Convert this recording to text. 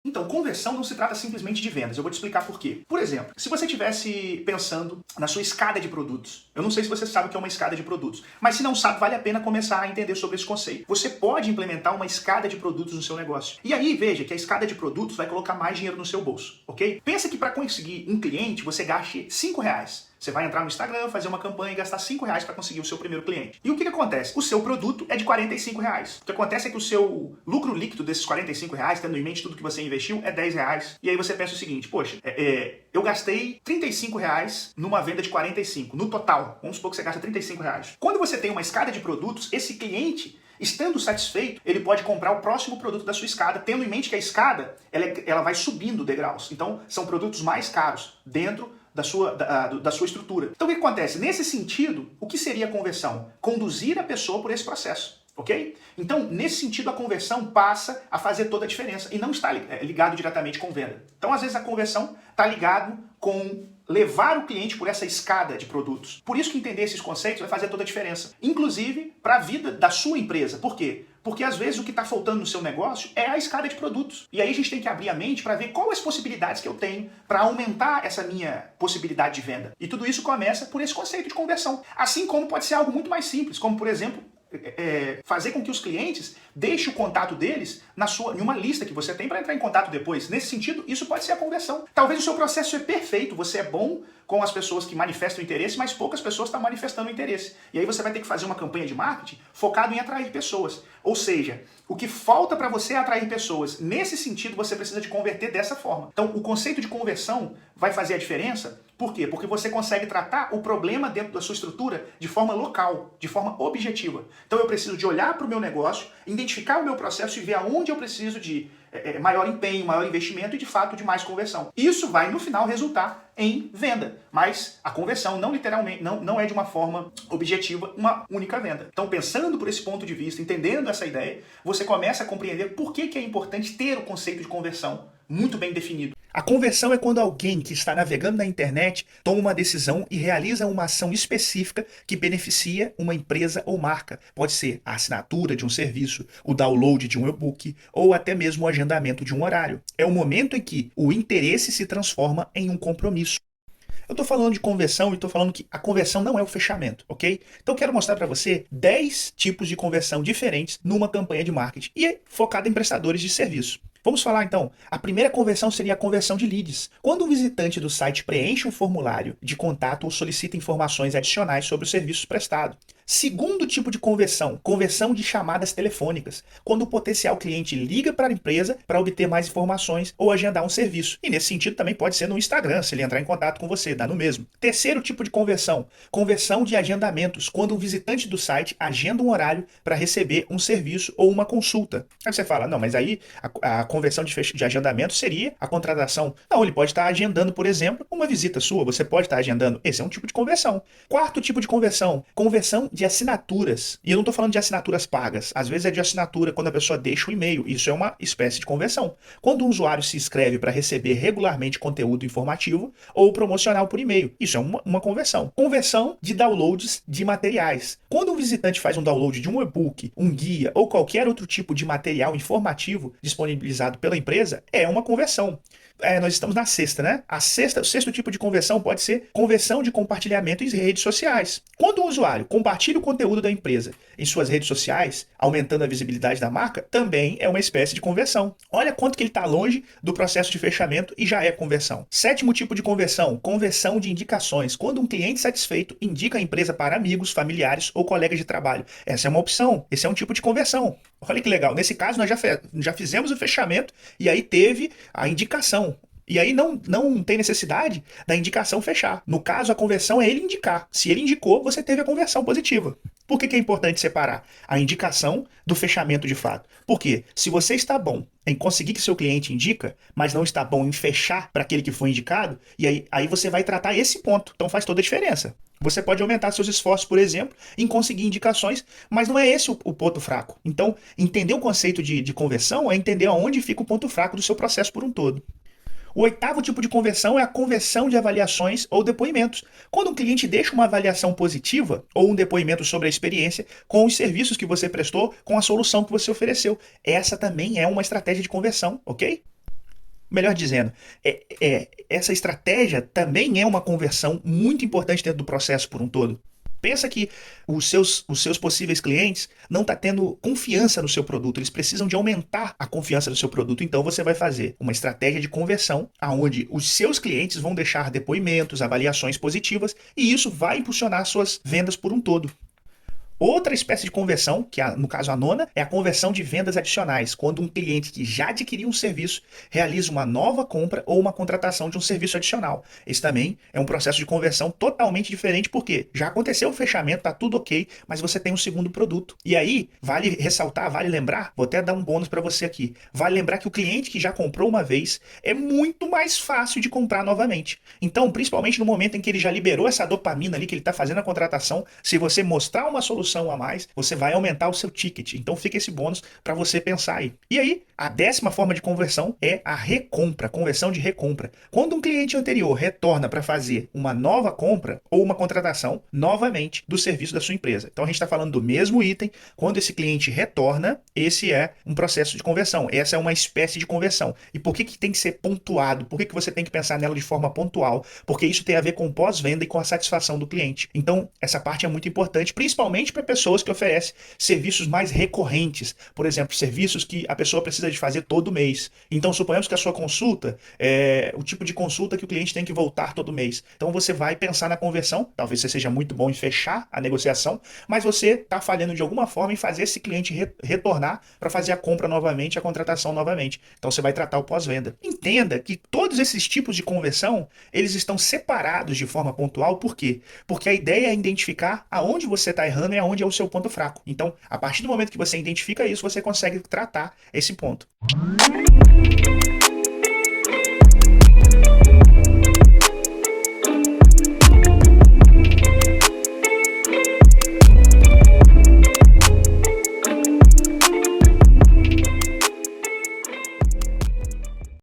Então, conversão não se trata simplesmente de vendas. Eu vou te explicar por quê. Por exemplo, se você estivesse pensando na sua escada de produtos, eu não sei se você sabe o que é uma escada de produtos, mas se não sabe, vale a pena começar a entender sobre esse conceito. Você pode implementar uma escada de produtos no seu negócio. E aí, veja que a escada de produtos vai colocar mais dinheiro no seu bolso, ok? Pensa que para conseguir um cliente, você gaste R$ 5. Você vai entrar no Instagram, fazer uma campanha e gastar R$ 5 para conseguir o seu primeiro cliente. E o que acontece? O seu produto é de R$ 45. O que acontece é que o seu lucro líquido desses R$ 45, tendo em mente tudo que você investiu, é R$ 10. E aí você pensa o seguinte, poxa, eu gastei R$ 35 numa venda de 45, no total. Vamos supor que você gasta R$ 35. Quando você tem uma escada de produtos, esse cliente, estando satisfeito, ele pode comprar o próximo produto da sua escada, tendo em mente que a escada ela vai subindo degraus. Então, são produtos mais caros dentro da sua estrutura. Então, o que acontece? Nesse sentido, o que seria a conversão? Conduzir a pessoa por esse processo. Ok? Então, nesse sentido, a conversão passa a fazer toda a diferença e não está ligado diretamente com venda. Então, às vezes, a conversão está ligado com levar o cliente por essa escada de produtos. Por isso que entender esses conceitos vai fazer toda a diferença. Inclusive, para a vida da sua empresa. Por quê? Porque às vezes o que está faltando no seu negócio é a escada de produtos. E aí a gente tem que abrir a mente para ver quais as possibilidades que eu tenho para aumentar essa minha possibilidade de venda. E tudo isso começa por esse conceito de conversão. Assim como pode ser algo muito mais simples, como por exemplo, fazer com que os clientes deixem o contato deles em uma lista que você tem para entrar em contato depois. Nesse sentido, isso pode ser a conversão. Talvez o seu processo é perfeito, você é bom com as pessoas que manifestam interesse, mas poucas pessoas estão manifestando interesse. E aí você vai ter que fazer uma campanha de marketing focado em atrair pessoas. Ou seja, o que falta para você é atrair pessoas. Nesse sentido, você precisa de converter dessa forma. Então, o conceito de conversão vai fazer a diferença. Por quê? Porque você consegue tratar o problema dentro da sua estrutura de forma local, de forma objetiva. Então eu preciso de olhar para o meu negócio, identificar o meu processo e ver aonde eu preciso de maior empenho, maior investimento e de fato de mais conversão. Isso vai no final resultar em venda, mas a conversão não literalmente não é de uma forma objetiva uma única venda. Então, pensando por esse ponto de vista, entendendo essa ideia, você começa a compreender por que é importante ter o conceito de conversão muito bem definido. A conversão é quando alguém que está navegando na internet toma uma decisão e realiza uma ação específica que beneficia uma empresa ou marca. Pode ser a assinatura de um serviço, o download de um e-book ou até mesmo o agendamento de um horário. É o momento em que o interesse se transforma em um compromisso. Eu estou falando de conversão e estou falando que a conversão não é o fechamento, ok? Então eu quero mostrar para você 10 tipos de conversão diferentes numa campanha de marketing e é focada em prestadores de serviço. Vamos falar então. A primeira conversão seria a conversão de leads. Quando um visitante do site preenche um formulário de contato ou solicita informações adicionais sobre os serviços prestados. Segundo tipo de conversão, conversão de chamadas telefônicas, quando o potencial cliente liga para a empresa para obter mais informações ou agendar um serviço. E nesse sentido também pode ser no Instagram, se ele entrar em contato com você, dá no mesmo. Terceiro tipo de conversão, conversão de agendamentos, quando um visitante do site agenda um horário para receber um serviço ou uma consulta. Aí você fala, não, mas aí a conversão de agendamento seria a contratação. Não, ele pode estar agendando, por exemplo, uma visita sua, você pode estar agendando. Esse é um tipo de conversão. Quarto tipo de conversão, conversão de assinaturas. E eu não estou falando de assinaturas pagas. Às vezes é de assinatura quando a pessoa deixa o e-mail. Isso é uma espécie de conversão. Quando um usuário se inscreve para receber regularmente conteúdo informativo ou promocional por e-mail. Isso é uma conversão. Conversão de downloads de materiais. Quando um visitante faz um download de um e-book, um guia ou qualquer outro tipo de material informativo disponibilizado pela empresa, é uma conversão. Nós estamos na sexta, né? O sexto tipo de conversão pode ser conversão de compartilhamento em redes sociais. Quando o usuário compartilha o conteúdo da empresa em suas redes sociais, aumentando a visibilidade da marca, também é uma espécie de conversão. Olha quanto que ele está longe do processo de fechamento e já é conversão. Sétimo tipo de conversão, conversão de indicações. Quando um cliente satisfeito indica a empresa para amigos, familiares ou colegas de trabalho. Essa é uma opção, esse é um tipo de conversão. Olha que legal, nesse caso nós já fizemos o fechamento e aí teve a indicação. E aí não tem necessidade da indicação fechar. No caso, a conversão é ele indicar. Se ele indicou, você teve a conversão positiva. Por que é importante separar a indicação do fechamento de fato? Porque se você está bom em conseguir que seu cliente indica, mas não está bom em fechar para aquele que foi indicado, e aí você vai tratar esse ponto. Então faz toda a diferença. Você pode aumentar seus esforços, por exemplo, em conseguir indicações, mas não é esse o ponto fraco. Então, entender o conceito de conversão é entender aonde fica o ponto fraco do seu processo por um todo. O oitavo tipo de conversão é a conversão de avaliações ou depoimentos. Quando um cliente deixa uma avaliação positiva ou um depoimento sobre a experiência com os serviços que você prestou, com a solução que você ofereceu. Essa também é uma estratégia de conversão, ok? Melhor dizendo, essa estratégia também é uma conversão muito importante dentro do processo por um todo. Pensa que os seus possíveis clientes não estão tendo confiança no seu produto, eles precisam de aumentar a confiança no seu produto. Então você vai fazer uma estratégia de conversão, onde os seus clientes vão deixar depoimentos, avaliações positivas, e isso vai impulsionar suas vendas por um todo. Outra espécie de conversão, que no caso a nona, é a conversão de vendas adicionais, quando um cliente que já adquiriu um serviço realiza uma nova compra ou uma contratação de um serviço adicional. Esse também é um processo de conversão totalmente diferente, porque já aconteceu o fechamento, está tudo ok, mas você tem um segundo produto. E aí, vale ressaltar, vale lembrar, vou até dar um bônus para você aqui, vale lembrar que o cliente que já comprou uma vez é muito mais fácil de comprar novamente. Então, principalmente no momento em que ele já liberou essa dopamina ali, que ele está fazendo a contratação, se você mostrar uma solução a mais, você vai aumentar o seu ticket. Então fica esse bônus para você pensar aí. E aí, a 10ª forma de conversão é a recompra, conversão de recompra. Quando um cliente anterior retorna para fazer uma nova compra ou uma contratação novamente do serviço da sua empresa. Então a gente está falando do mesmo item, quando esse cliente retorna, esse é um processo de conversão. Essa é uma espécie de conversão. E por que tem que ser pontuado? Por que você tem que pensar nela de forma pontual? Porque isso tem a ver com pós-venda e com a satisfação do cliente. Então, essa parte é muito importante, principalmente para pessoas que oferecem serviços mais recorrentes. Por exemplo, serviços que a pessoa precisa de fazer todo mês. Então, suponhamos que a sua consulta é o tipo de consulta que o cliente tem que voltar todo mês. Então, você vai pensar na conversão. Talvez você seja muito bom em fechar a negociação, mas você está falhando de alguma forma em fazer esse cliente retornar para fazer a compra novamente, a contratação novamente. Então, você vai tratar o pós-venda. Entenda que todos esses tipos de conversão, eles estão separados de forma pontual. Por quê? Porque a ideia é identificar aonde você está errando e aonde é o seu ponto fraco. Então, a partir do momento que você identifica isso, você consegue tratar esse ponto.